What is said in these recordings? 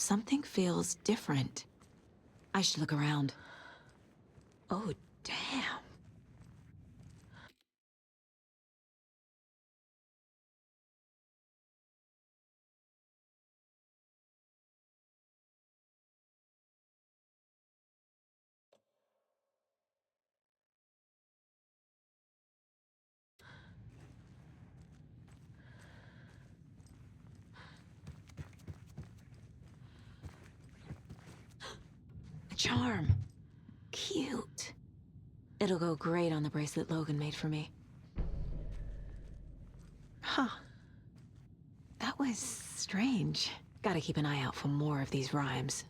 something feels different. I should look around. Oh, damn. A charm. Cute. It'll go great on the bracelet Logan made for me. Huh. That was strange. Gotta keep an eye out for more of these rhymes.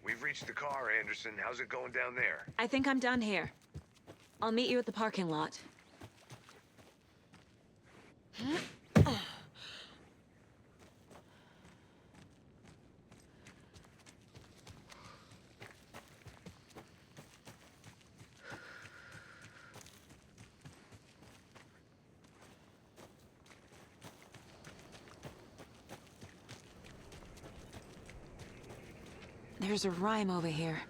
We've reached the car, Anderson. How's it going down there? I think I'm done here. I'll meet you at the parking lot. There's a rhyme over here.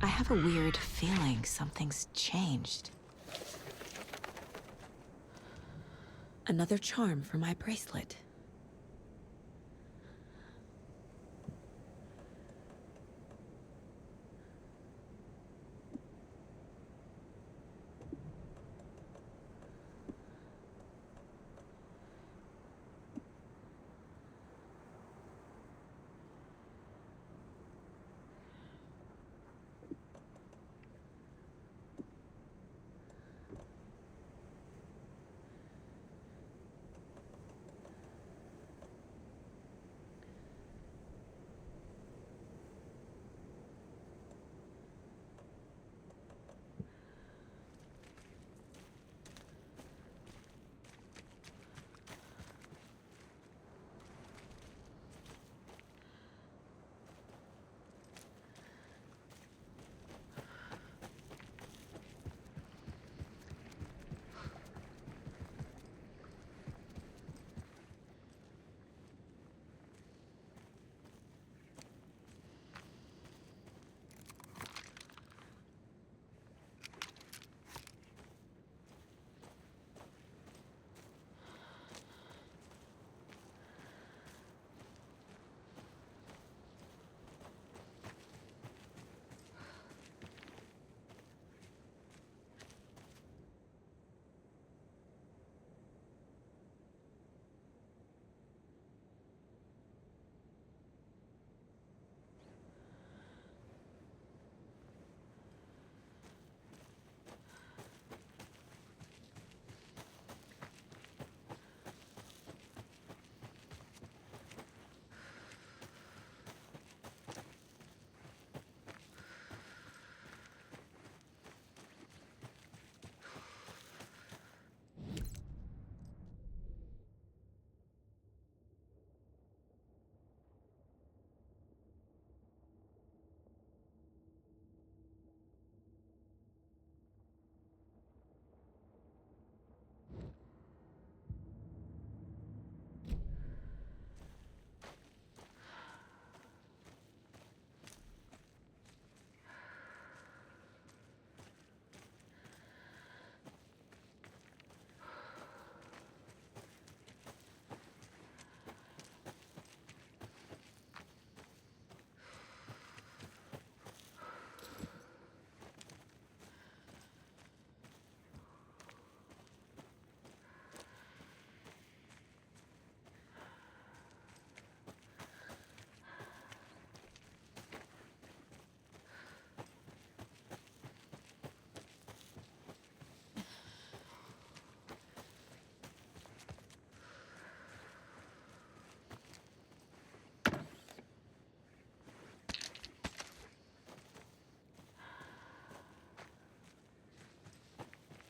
I have a weird feeling something's changed. Another charm for my bracelet.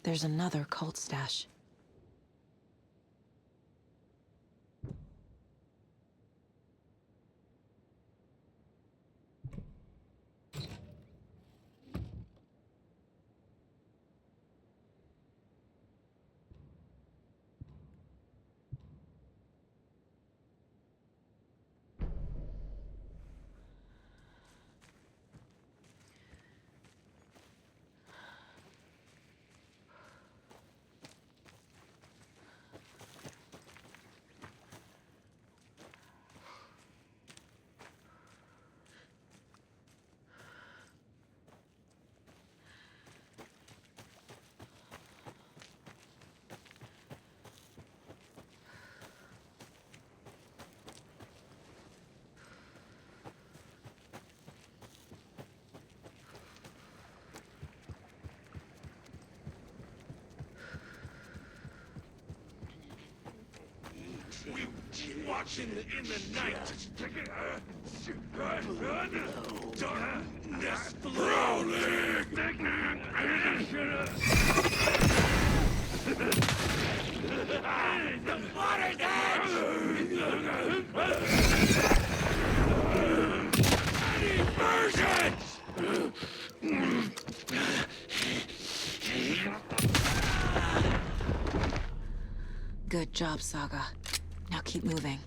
There's another cult stash. We watch in the night. Darkness prowling. The water's edge. Any versions. Good job, Saga. Now keep moving.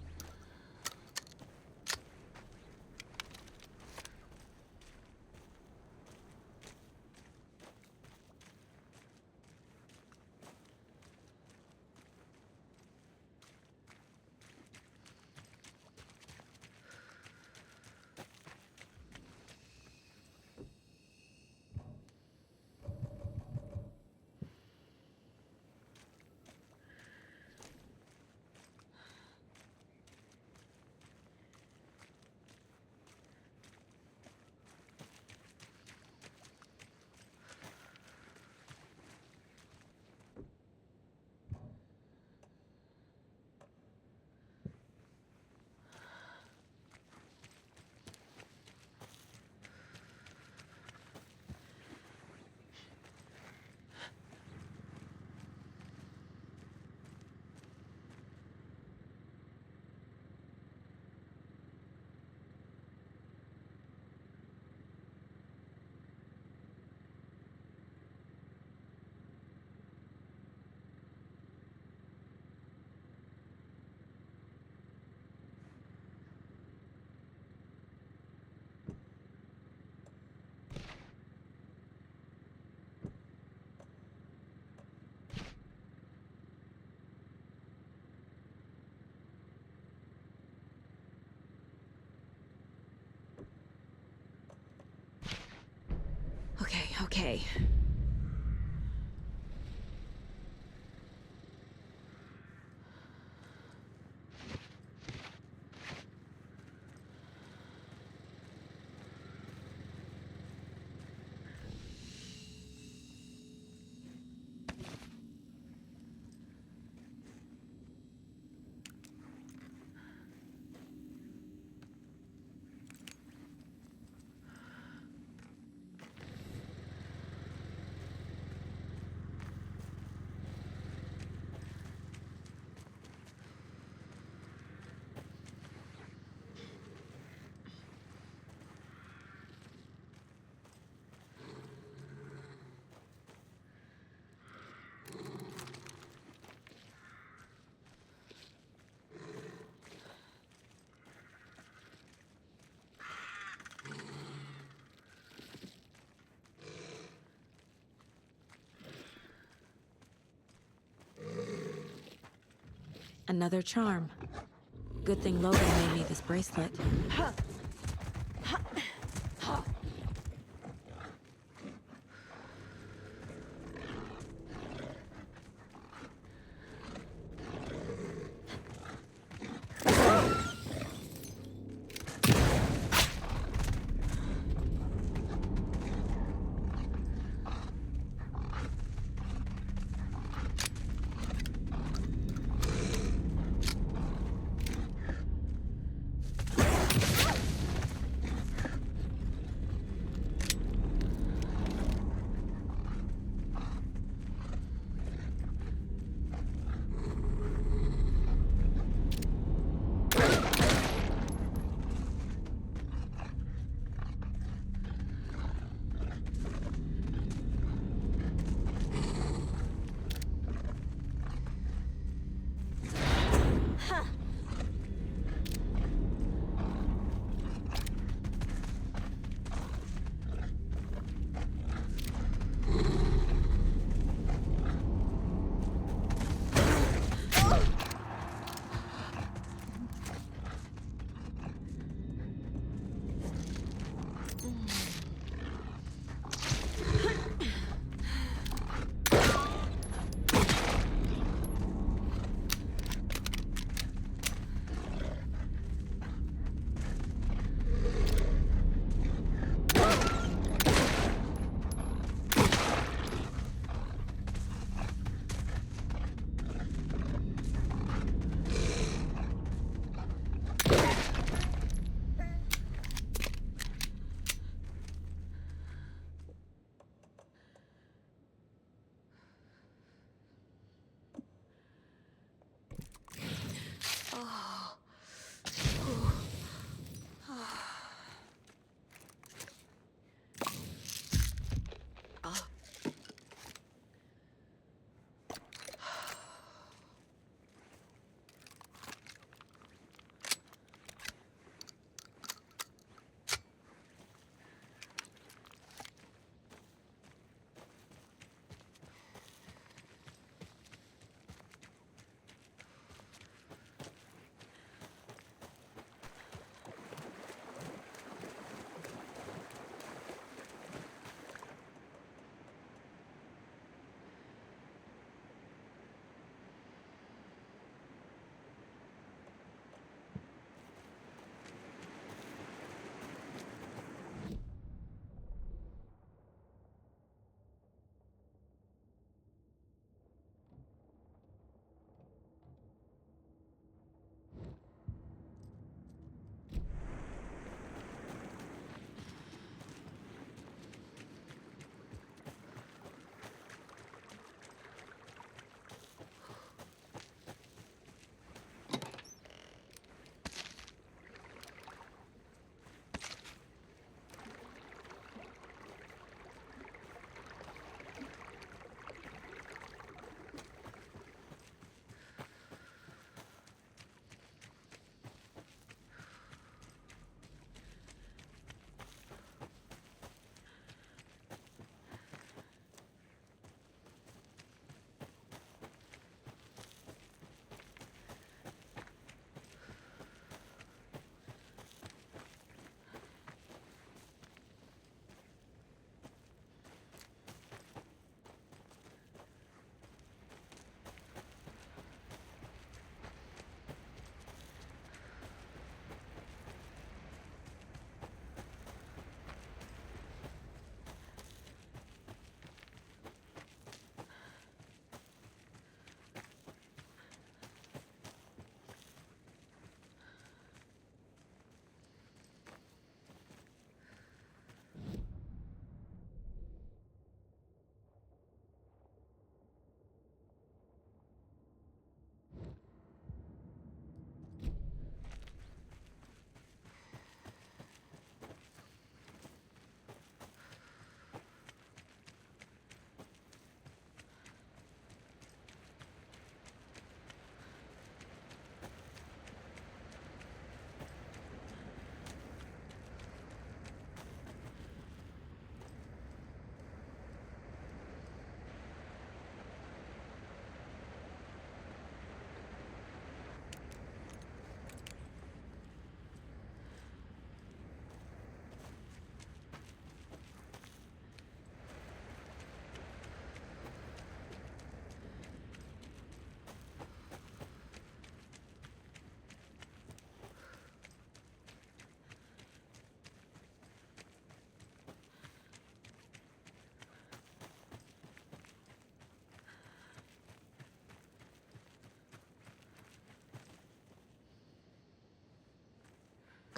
Okay. Another charm. Good thing Logan made me this bracelet.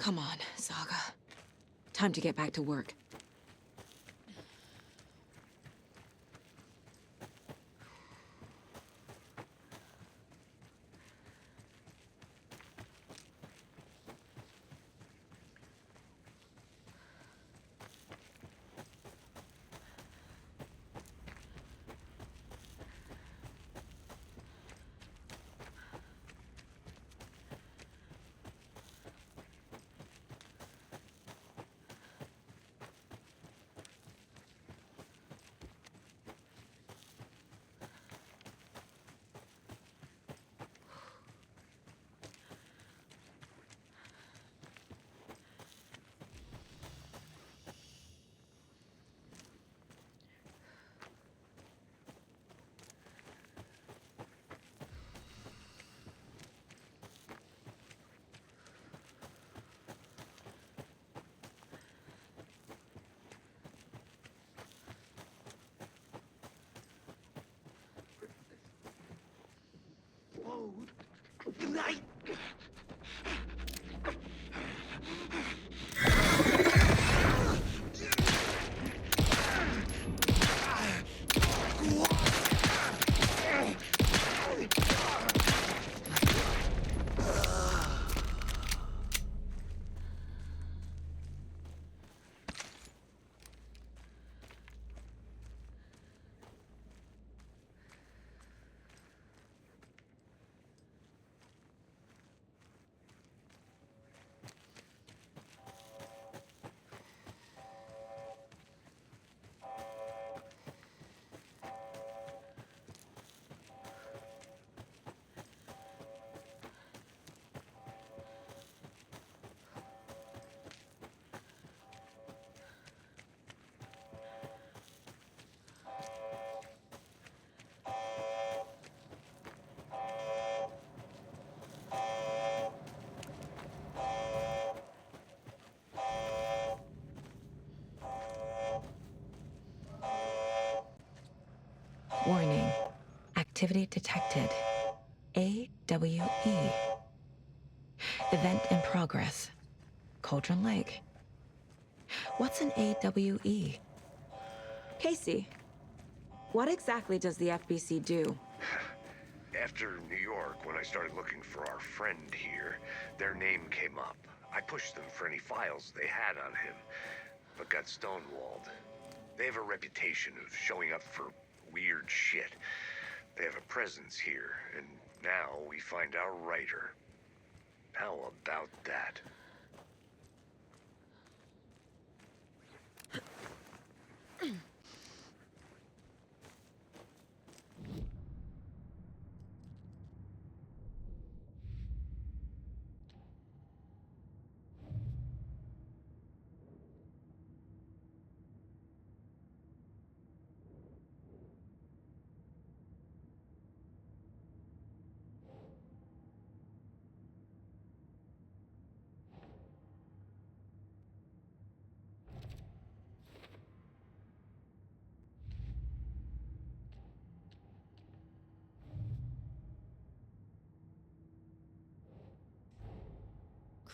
Come on, Saga. Time to get back to work. Whoa. Night. Warning. Activity detected. AWE. Event in progress. Cauldron Lake. What's an AWE? Casey, what exactly does the FBC do? After New York, when I started looking for our friend here, their name came up. I pushed them for any files they had on him, but got stonewalled. They have a reputation of showing up for weird shit. They have a presence here, and now we find our writer. How about that?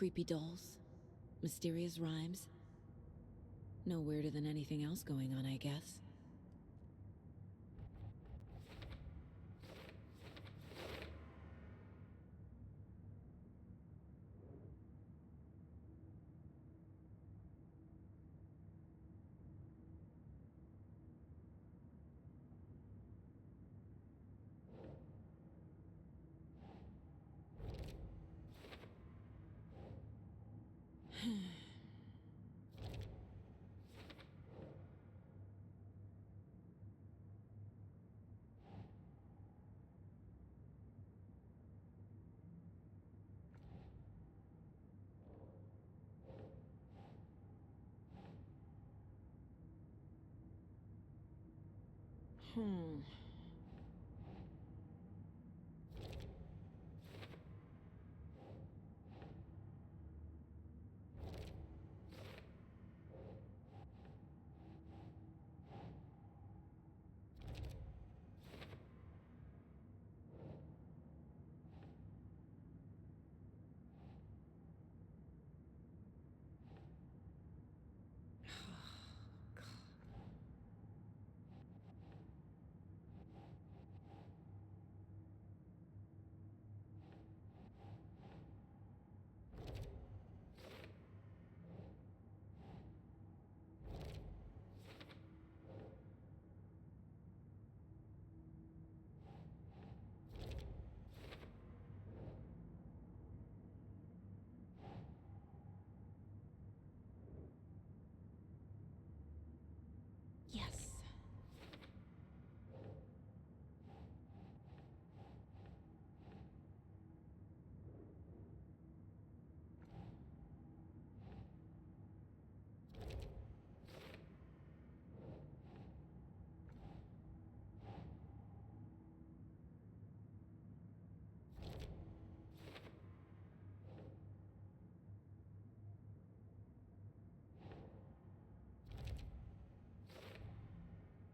Creepy dolls? Mysterious rhymes? No weirder than anything else going on, I guess. Hmm.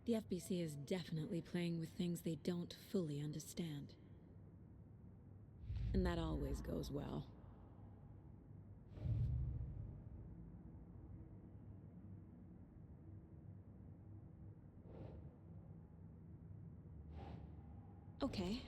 The FBC is definitely playing with things they don't fully understand. And that always goes well. Okay.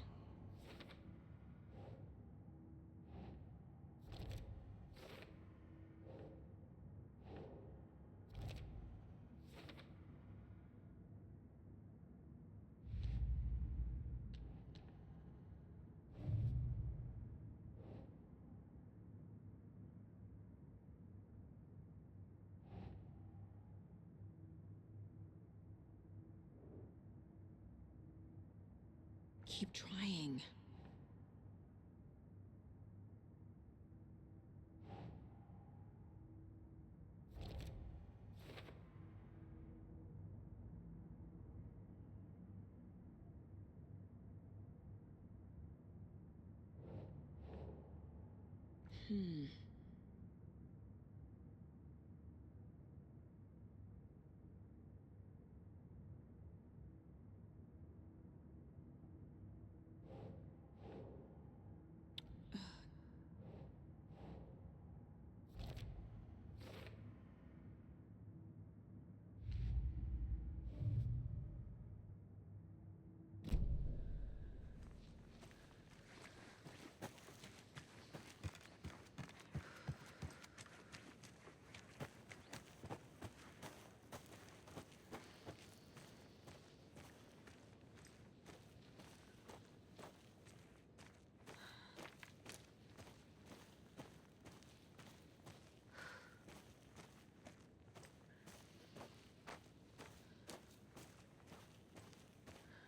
Keep trying.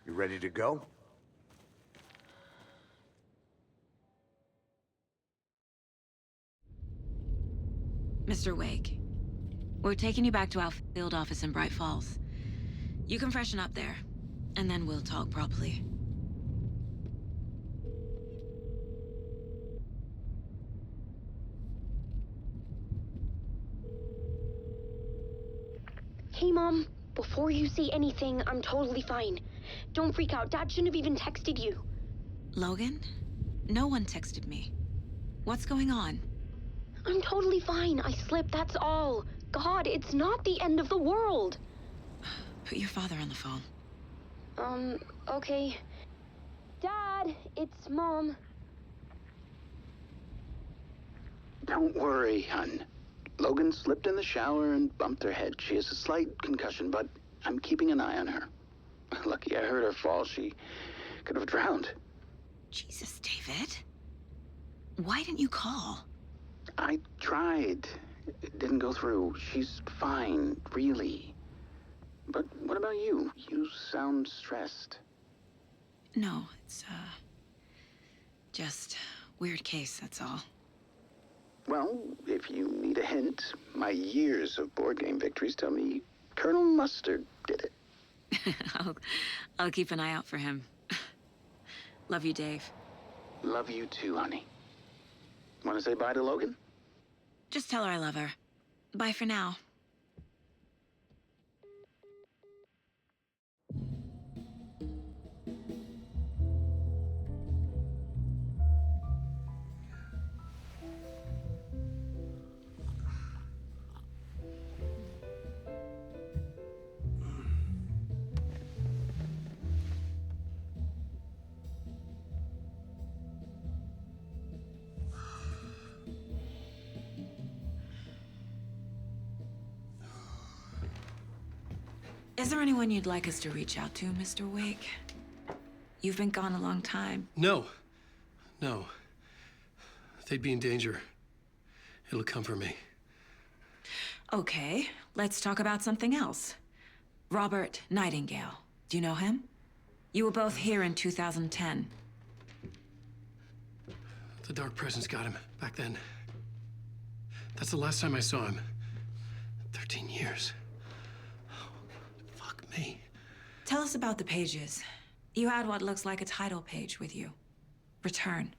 You ready to go? Mr. Wake, we're taking you back to our field office in Bright Falls. You can freshen up there, and then we'll talk properly. Hey, Mom. Before you say anything, I'm totally fine. Don't freak out. Dad shouldn't have even texted you. Logan? No one texted me. What's going on? I'm totally fine. I slipped, that's all. God, it's not the end of the world. Put your father on the phone. Okay. Dad, it's Mom. Don't worry, hun. Logan slipped in the shower and bumped her head. She has a slight concussion, but I'm keeping an eye on her. Lucky I heard her fall. She could have drowned. Jesus, David. Why didn't you call? I tried. It didn't go through. She's fine, really. But what about you? You sound stressed. No, it's, just weird case, that's all. Well, if you need a hint, my years of board game victories tell me Colonel Mustard did it. I'll keep an eye out for him. Love you, Dave. Love you too, honey. Want to say bye to Logan? Just tell her I love her. Bye for now. Is there anyone you'd like us to reach out to, Mr. Wake? You've been gone a long time. No. No. They'd be in danger. It'll come for me. Okay, let's talk about something else. Robert Nightingale. Do you know him? You were both here in 2010. The Dark Presence got him back then. That's the last time I saw him. 13 years. Fuck me. Tell us about the pages. You had what looks like a title page with you. Return.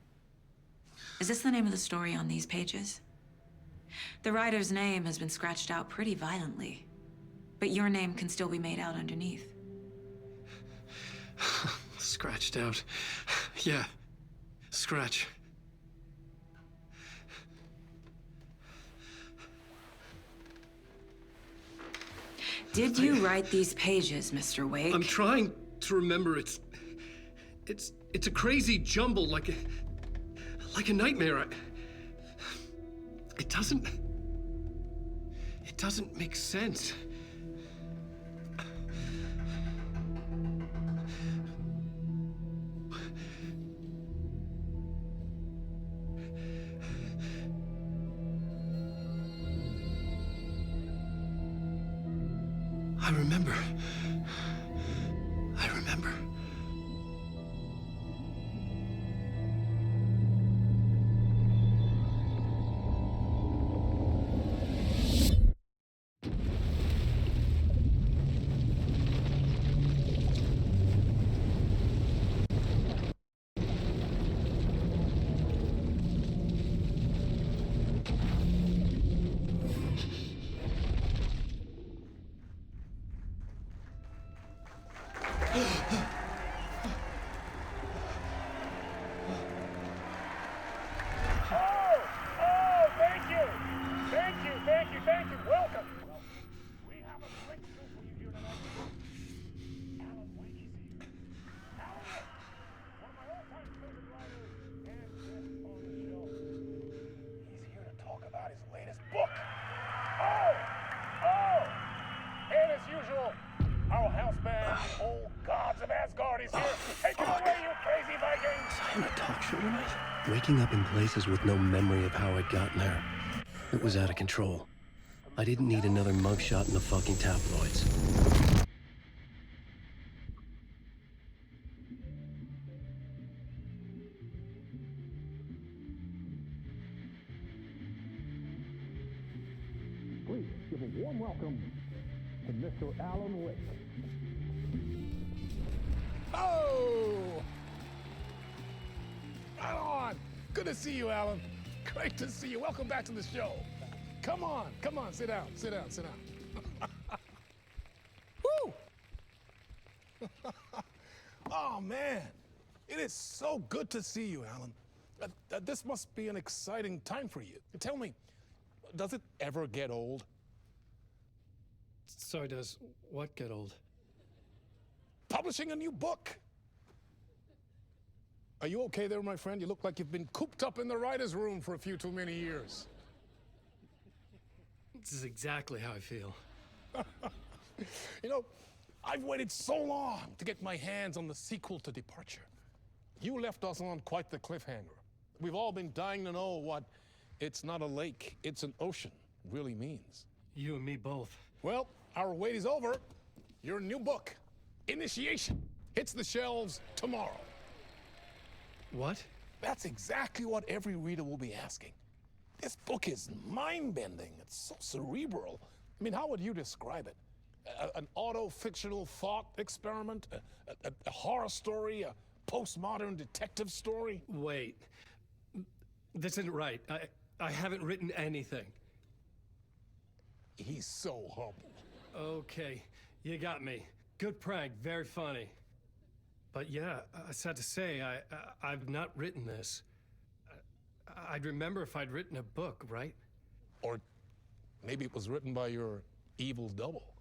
Is this the name of the story on these pages? The writer's name has been scratched out pretty violently, but your name can still be made out underneath. scratched out. Yeah, scratch. Did you write these pages, Mr. Wake? I'm trying to remember. It's a crazy jumble, like a nightmare. It doesn't make sense. I remember. Thank you. Welcome. Well, we have a great show for you here tonight. Alan Wake is here. Alan Wake, one of my all-time favorite writers and guest on the show. He's here to talk about his latest book. And as usual, our house band, the old gods of Asgard, is here. Take it away, you crazy Vikings. Was I on a talk show tonight? Waking up in places with no memory of how I'd gotten there. It was out of control. I didn't need another mugshot in the fucking tabloids. Please give a warm welcome to Mr. Alan Wake. Oh! Right on! Good to see you, Alan. Great to see you. Welcome back to the show. Come on, sit down. Woo! Oh, man. It is so good to see you, Alan. This must be an exciting time for you. Tell me, does it ever get old? So does what get old? Publishing a new book. Are you okay there, my friend? You look like you've been cooped up in the writer's room for a few too many years. This is exactly how I feel. You know, I've waited so long to get my hands on the sequel to Departure. You left us on quite the cliffhanger. We've all been dying to know what "it's not a lake, it's an ocean" really means. You and me both. Well, our wait is over. Your new book, Initiation, hits the shelves tomorrow. What? That's exactly what every reader will be asking. This book is mind-bending. It's so cerebral. I mean, how would you describe it? An auto-fictional thought experiment? A horror story? A postmodern detective story? Wait. This isn't right. I haven't written anything. He's so humble. Okay, you got me. Good prank, very funny. But yeah, I sad to say, I've not written this. I'd remember if I'd written a book, right? Or maybe it was written by your evil double.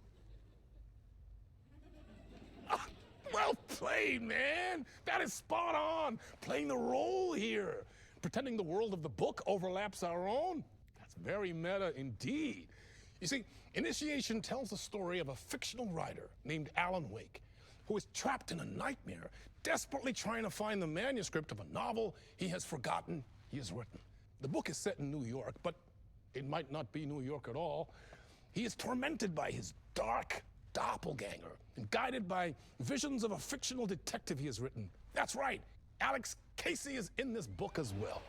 Ah, well played, man! That is spot on! Playing the role here. Pretending the world of the book overlaps our own. That's very meta indeed. You see, Initiation tells the story of a fictional writer named Alan Wake, who is trapped in a nightmare, desperately trying to find the manuscript of a novel he has forgotten he has written. The book is set in New York, but it might not be New York at all. He is tormented by his dark doppelganger and guided by visions of a fictional detective he has written. That's right, Alex Casey is in this book as well.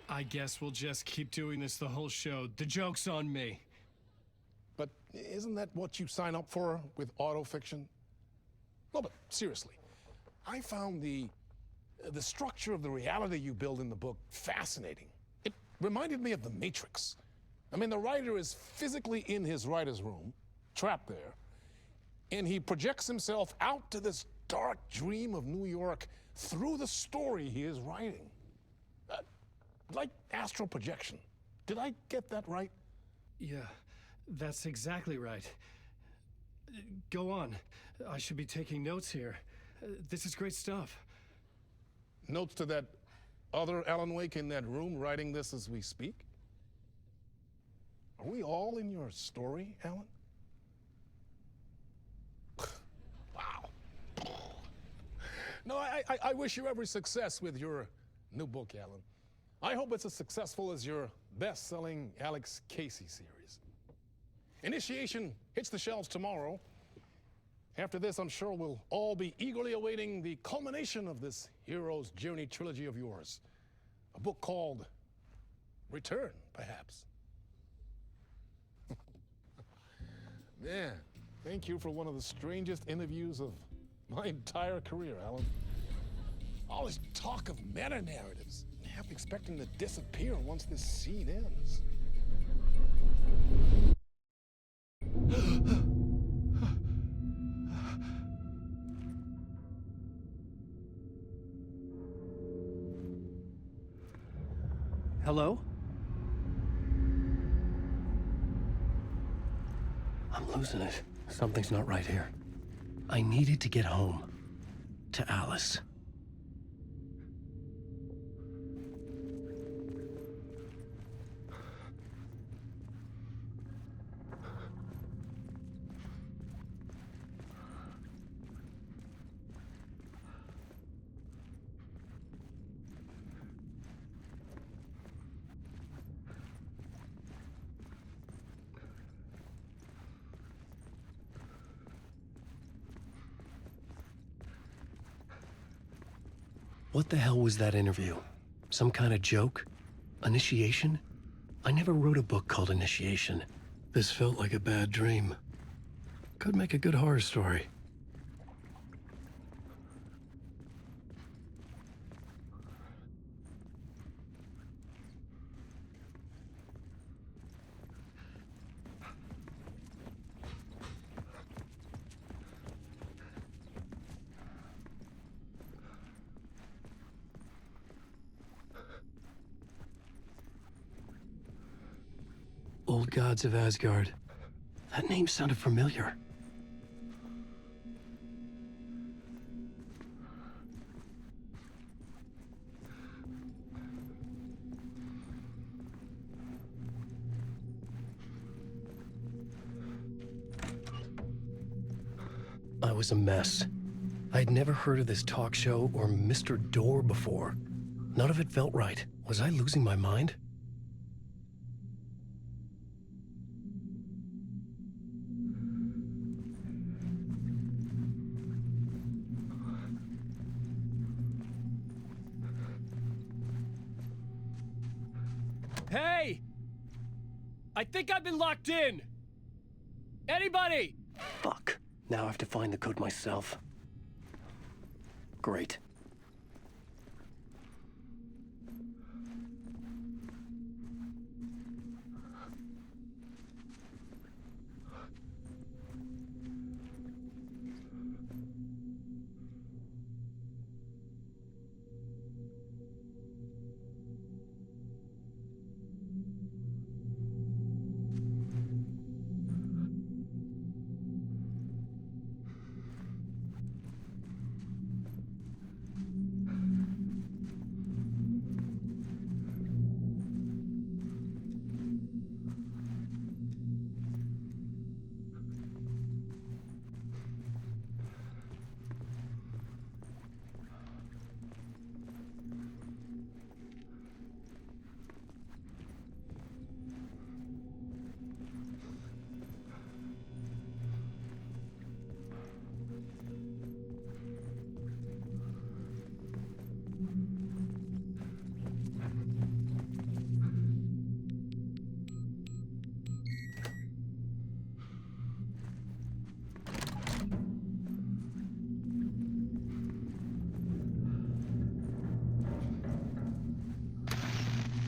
I guess we'll just keep doing this the whole show. The joke's on me. But isn't that what you sign up for with autofiction? No, but seriously, I found the structure of the reality you build in the book fascinating. It reminded me of The Matrix. I mean, the writer is physically in his writer's room, trapped there, and he projects himself out to this dark dream of New York through the story he is writing. Like astral projection. Did I get that right? Yeah, that's exactly right. Go on. I should be taking notes here. This is great stuff. Notes to that other Alan Wake in that room writing this as we speak? Are we all in your story, Alan? Wow. No, I wish you every success with your new book, Alan. I hope it's as successful as your best-selling Alex Casey series. Initiation hits the shelves tomorrow. After this, I'm sure we'll all be eagerly awaiting the culmination of this hero's journey trilogy of yours. A book called Return, perhaps. Man, thank you for one of the strangest interviews of my entire career, Alan. All this talk of meta-narratives, half expecting to disappear once this scene ends. Hello? I'm losing it. Something's not right here. I needed to get home. To Alice. What the hell was that interview? Some kind of joke? Initiation? I never wrote a book called Initiation. This felt like a bad dream. Could make a good horror story. Old Gods of Asgard. That name sounded familiar. I was a mess. I'd never heard of this talk show or Mr. Door before. None of it felt right. Was I losing my mind? Hey! I think I've been locked in! Anybody? Fuck. Now I have to find the code myself. Great.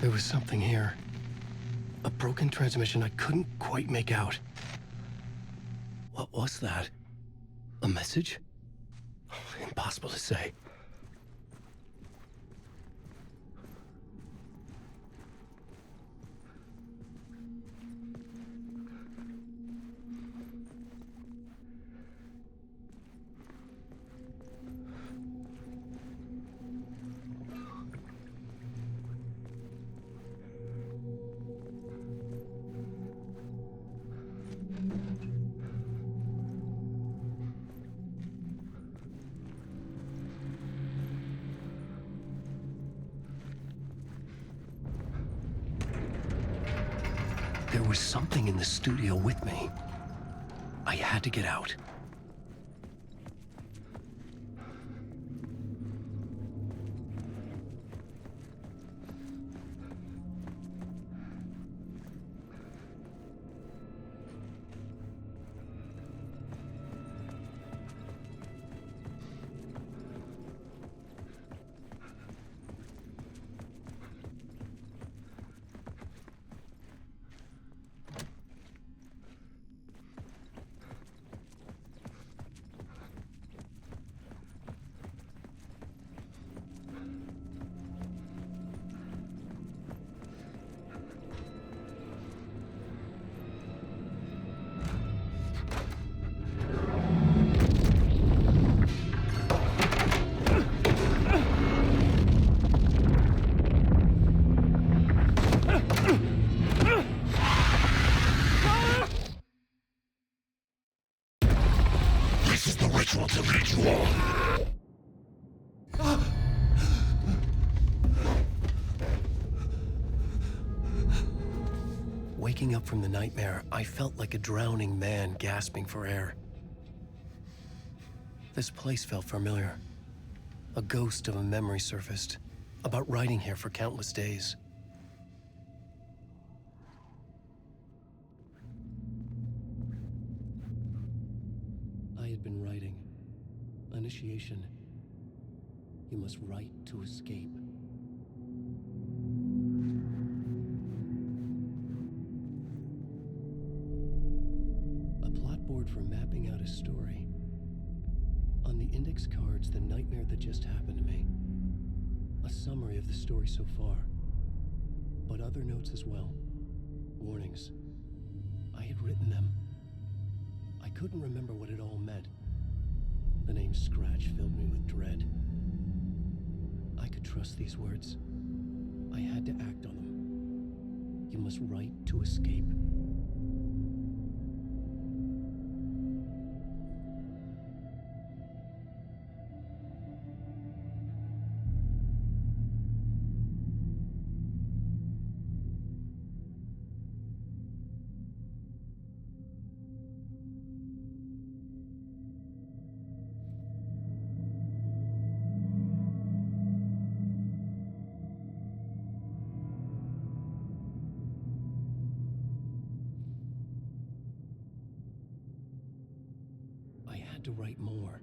There was something here. A broken transmission I couldn't quite make out. What was that? A message? impossible to say. There was something in the studio with me. I had to get out. Waking up from the nightmare, I felt like a drowning man gasping for air. This place felt familiar. A ghost of a memory surfaced, about writing here for countless days. I had been writing. Initiation. You must write to escape. For mapping out a story. On the index cards, the nightmare that just happened to me. A summary of the story so far. But other notes as well. Warnings. I had written them. I couldn't remember what it all meant. The name Scratch filled me with dread. I could trust these words. I had to act on them. You must write to escape. To write more.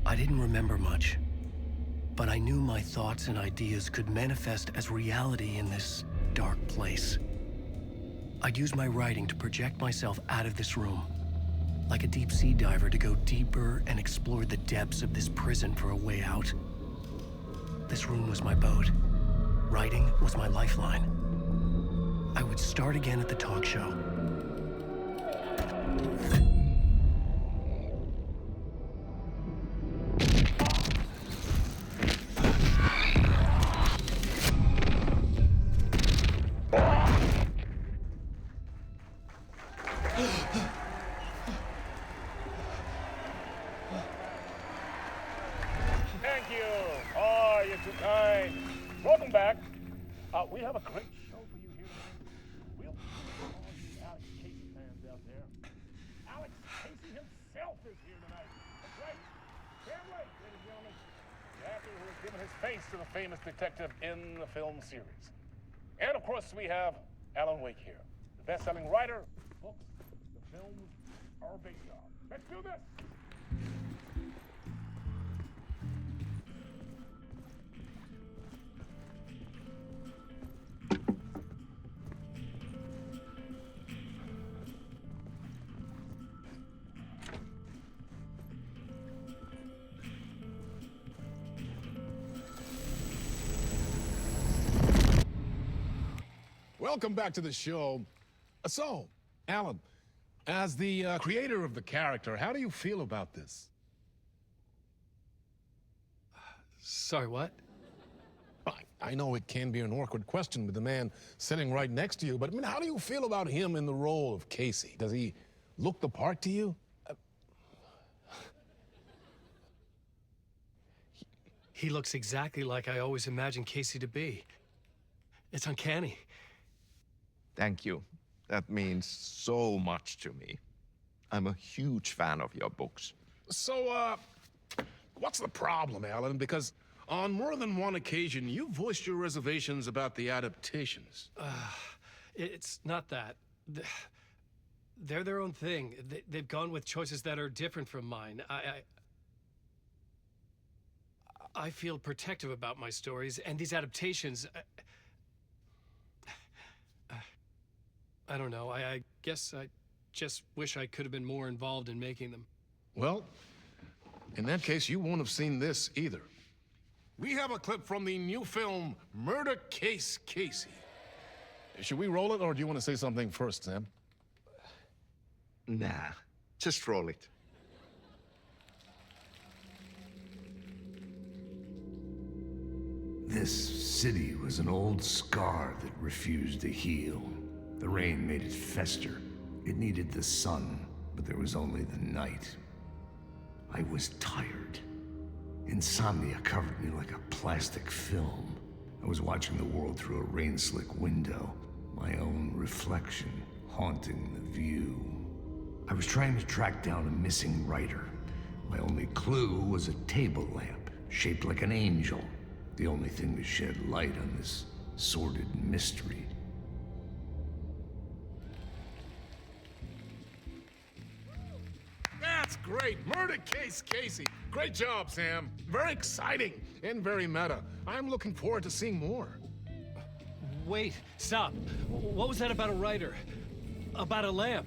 I didn't remember much, but I knew my thoughts and ideas could manifest as reality in this dark place. I'd use my writing to project myself out of this room, like a deep-sea diver to go deeper and explore the depths of this prison for a way out. This room was my boat. Writing was my lifeline. I would start again at the talk show. you. Oh, you're too kind. Welcome back. We have a great show for you here tonight. We'll see all you Alex Casey fans out there. Alex Casey himself is here tonight. That's right. Sam Lake, ladies and gentlemen. The actor who has given his face to the famous detective in the film series. And of course, we have Alan Wake here, the best-selling writer, books, the films are based on. Let's do this. Welcome back to the show. So, Alan, as the creator of the character, how do you feel about this? Sorry, what? I know it can be an awkward question with the man sitting right next to you, but I mean, how do you feel about him in the role of Casey? Does he look the part to you? He looks exactly like I always imagined Casey to be. It's uncanny. Thank you. That means so much to me. I'm a huge fan of your books. So, what's the problem, Alan? Because on more than one occasion, you voiced your reservations about the adaptations. It's not that. They're their own thing. They've gone with choices that are different from mine. I feel protective about my stories, and these adaptations... I don't know. I guess I just wish I could have been more involved in making them. Well, in that case, you won't have seen this either. We have a clip from the new film, Murder Case Casey. Should we roll it, or do you want to say something first, Sam? Nah, just roll it. This city was an old scar that refused to heal. The rain made it fester. It needed the sun, but there was only the night. I was tired. Insomnia covered me like a plastic film. I was watching the world through a rain-slick window, my own reflection haunting the view. I was trying to track down a missing writer. My only clue was a table lamp, shaped like an angel. The only thing to shed light on this sordid mystery. That's great. Murder Case Casey. Great job, Sam. Very exciting and very meta. I'm looking forward to seeing more. Wait, stop. What was that about a writer? About a lamp?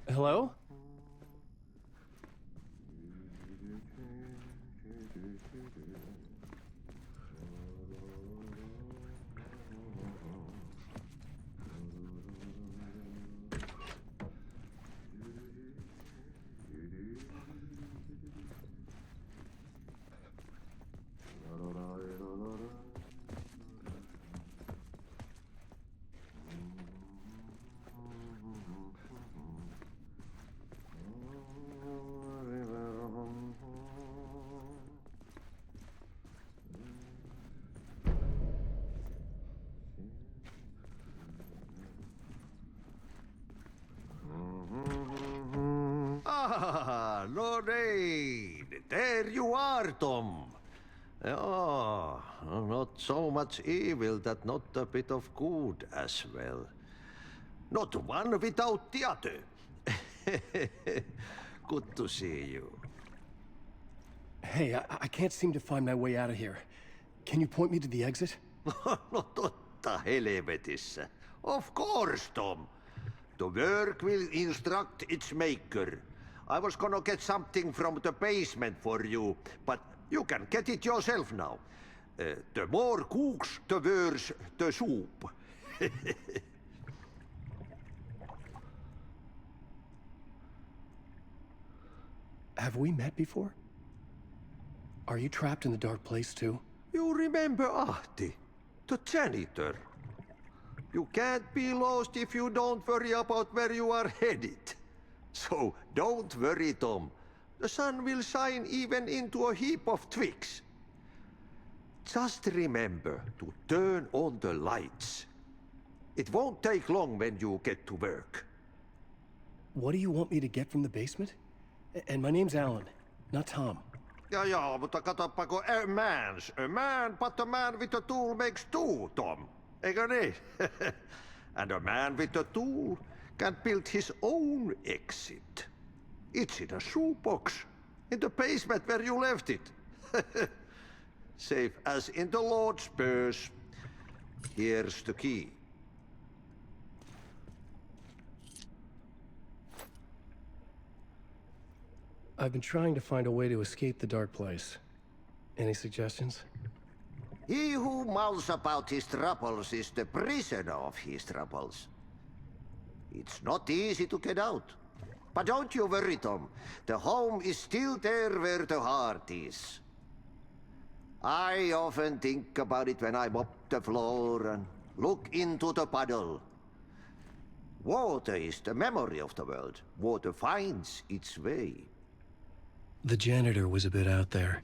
Hello? Ah, Lorraine! There you are, Tom. Oh, not so much evil that not a bit of good as well. Not one without the other. Good to see you. Hey, I can't seem to find my way out of here. Can you point me to the exit? No totta helvetissä. Of course, Tom. The work will instruct its maker. I was gonna get something from the basement for you, but you can get it yourself now. The more cooks, the worse the soup. Have we met before? Are you trapped in the dark place too? You remember Ahti, the janitor. You can't be lost if you don't worry about where you are headed. So don't worry, Tom. The sun will shine even into a heap of twigs. Just remember to turn on the lights. It won't take long when you get to work. What do you want me to get from the basement? And my name's Alan, not Tom. Ja, mutta katsoppa, a man, but a man with a tool makes two, Tom. Eikö niin? And a man with a tool can build his own exit. It's in a shoebox, in the basement where you left it. Safe as in the Lord's purse. Here's the key. I've been trying to find a way to escape the dark place. Any suggestions? He who mouths about his troubles is the prisoner of his troubles. It's not easy to get out. But don't you worry, Tom. The home is still there where the heart is. I often think about it when I mop the floor and look into the puddle. Water is the memory of the world. Water finds its way. The janitor was a bit out there,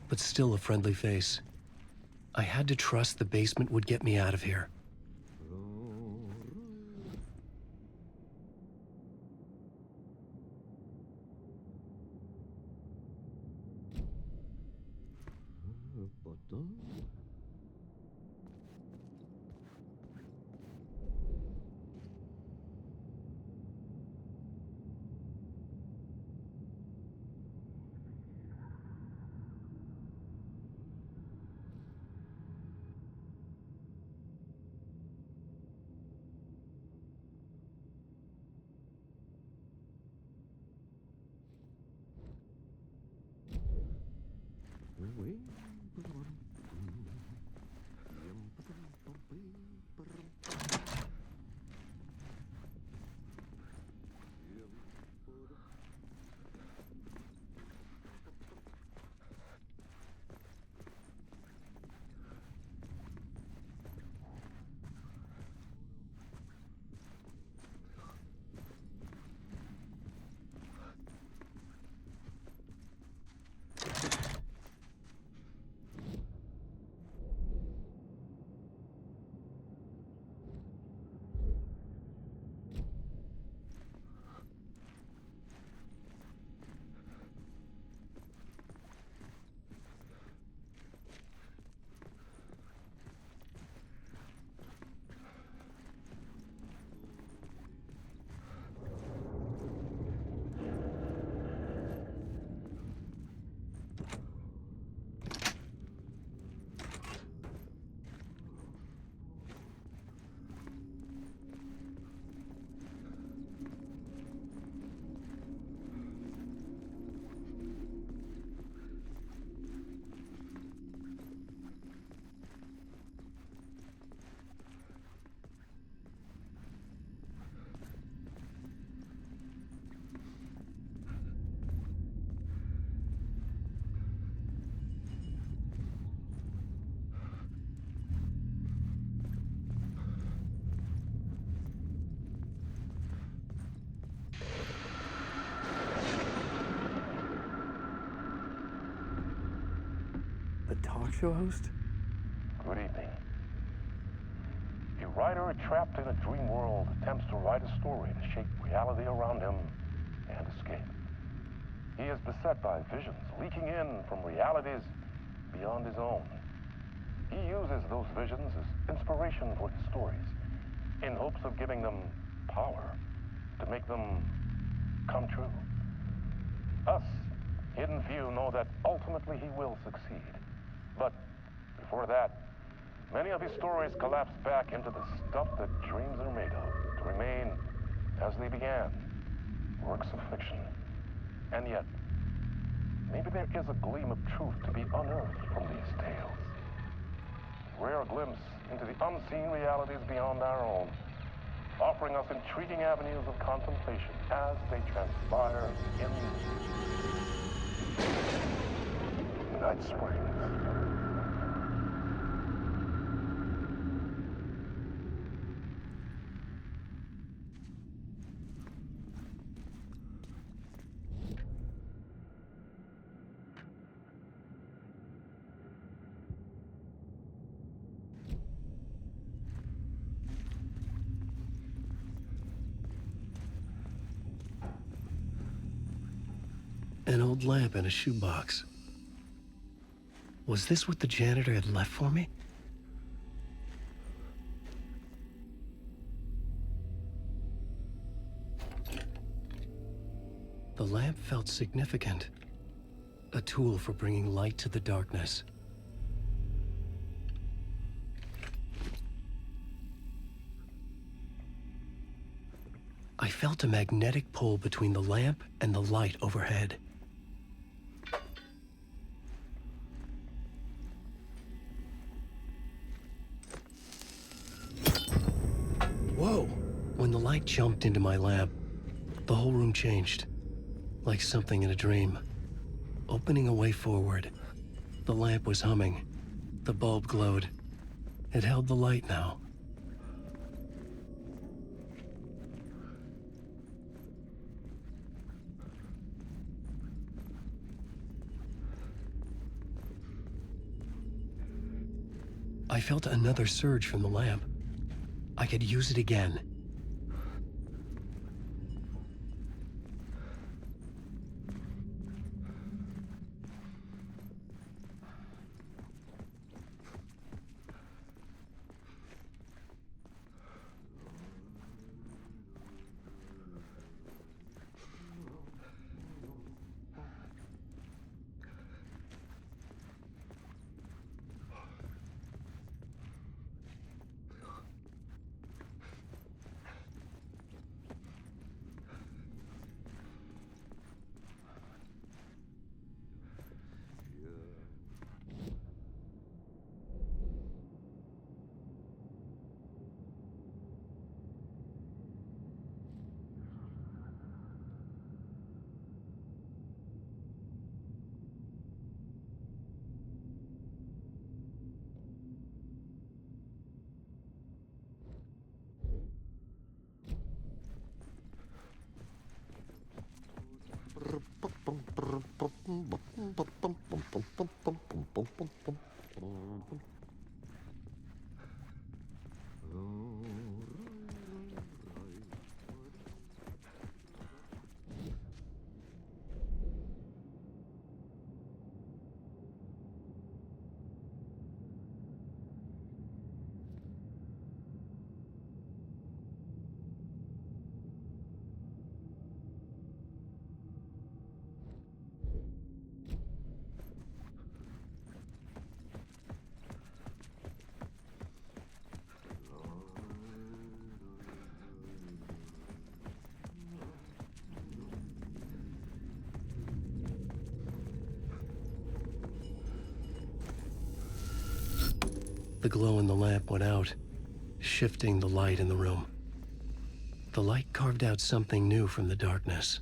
but still a friendly face. I had to trust the basement would get me out of here. show host? Good evening. A writer trapped in a dream world attempts to write a story to shape reality around him and escape. He is beset by visions leaking in from realities beyond his own. He uses those visions as inspiration for his stories, in hopes of giving them power to make them come true. Us, Hidden Few, know that ultimately he will succeed. But before that, many of his stories collapse back into the stuff that dreams are made of, to remain as they began, works of fiction. And yet, maybe there is a gleam of truth to be unearthed from these tales. A rare glimpse into the unseen realities beyond our own, offering us intriguing avenues of contemplation as they transpire in Night Springs. An old lamp in a shoebox. Was this what the janitor had left for me? The lamp felt significant. A tool for bringing light to the darkness. I felt a magnetic pull between the lamp and the light overhead. Whoa! When the light jumped into my lamp, the whole room changed. Like something in a dream. Opening a way forward. The lamp was humming. The bulb glowed. It held the light now. I felt another surge from the lamp. I could use it again. The glow in the lamp went out, shifting the light in the room. The light carved out something new from the darkness.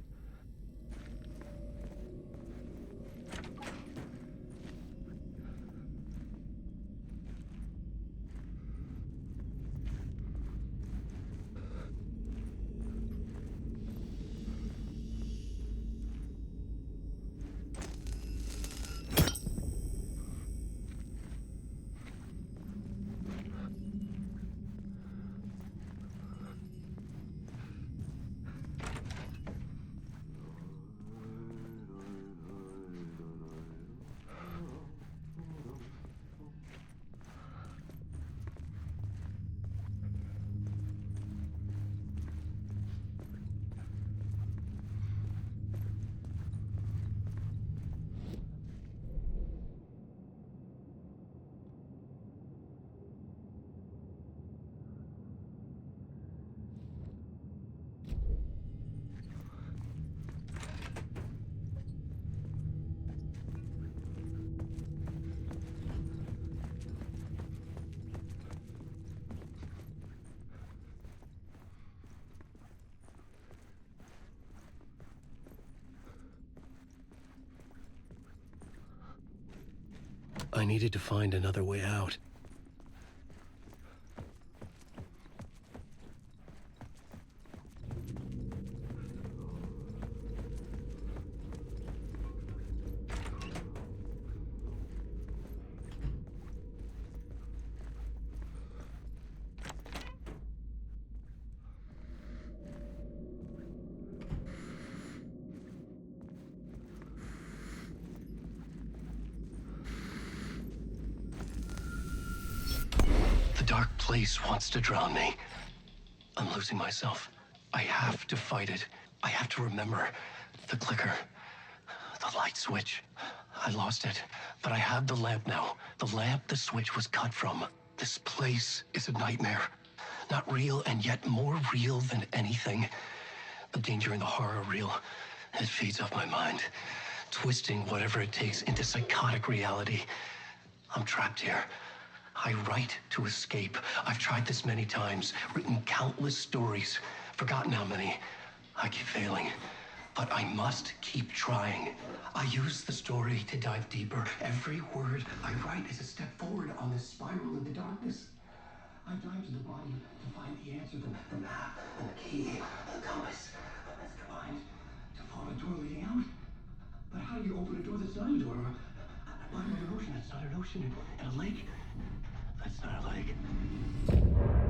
I needed to find another way out. The dark place wants to drown me. I'm losing myself. I have to fight it. I have to remember the clicker, the light switch. I lost it, but I have the lamp now. The lamp the switch was cut from. This place is a nightmare. Not real, and yet more real than anything. The danger and the horror real. It feeds off my mind, twisting whatever it takes into psychotic reality. I'm trapped here. I write to escape. I've tried this many times, written countless stories, forgotten how many. I keep failing, but I must keep trying. I use the story to dive deeper. Every word I write is a step forward on this spiral into darkness. I dive to the body to find the answer, the map, and the key, the compass. That's combined to form a door leading out. But how do you open a door that's not a door? A body of an ocean that's not an ocean, and a lake that's not a lake.